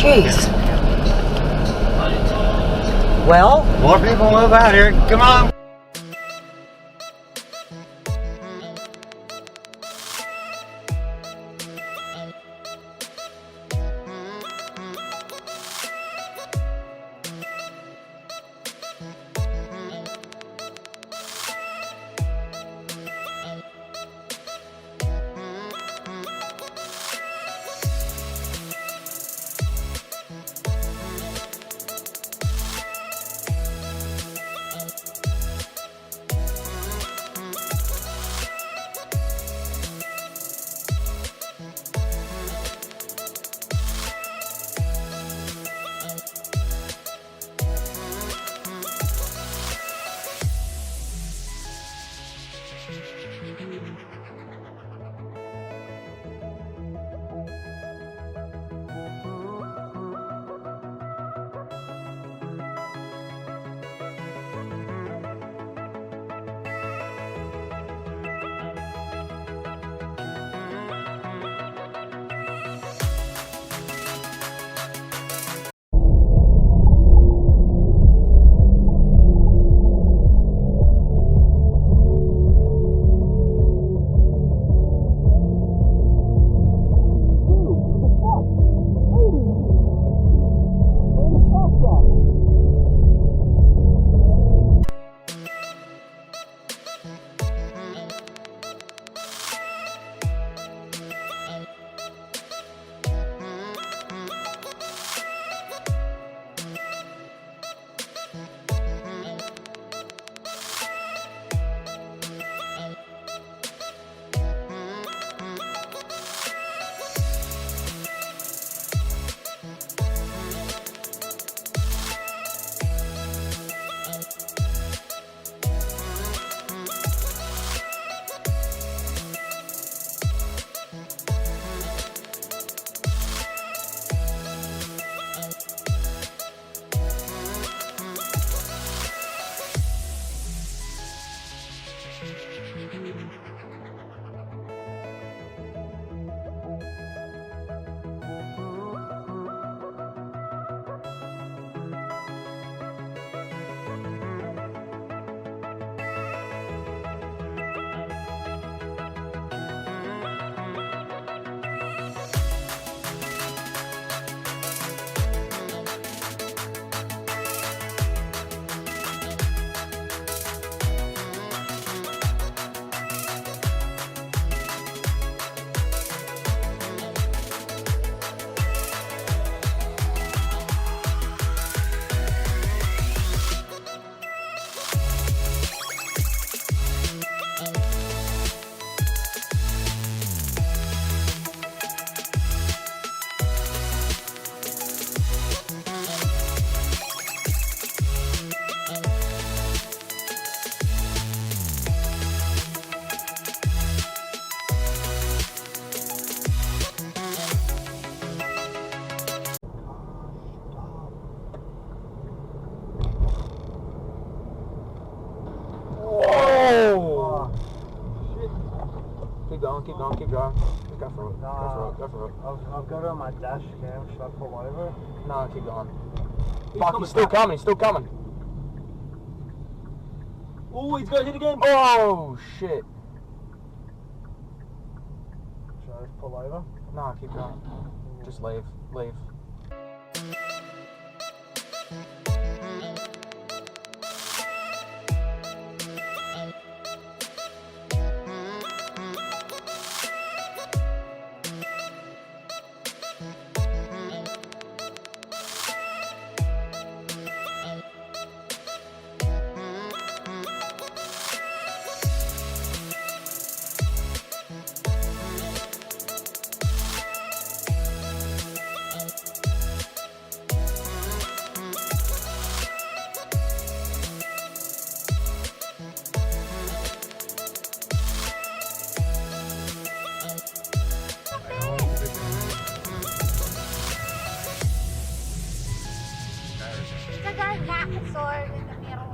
Jeez. Well, More people move out here. Come on. Keep going, keep going. Go for it. Go for it. I've got it on my dash cam. Should I pull over? No, keep going. Fuck, he's still coming, he's still coming. Oh, he's going to hit again. Oh, shit. Should I just pull over? No, keep going. Just leave. Sword in the middle.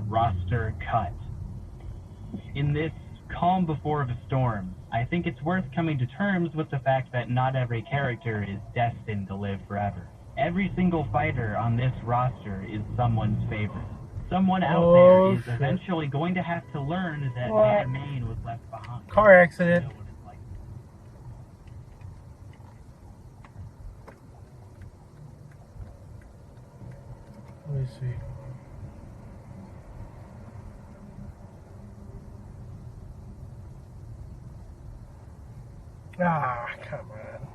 roster cut. In this calm before the storm, I think it's worth coming to terms with the fact that not every character is destined to live forever. Every single fighter on this roster is someone's favorite. Someone out there is eventually going to have to learn that Mayor Main was left behind. Car accident. You know what it's like. Let me see. Ah, come on.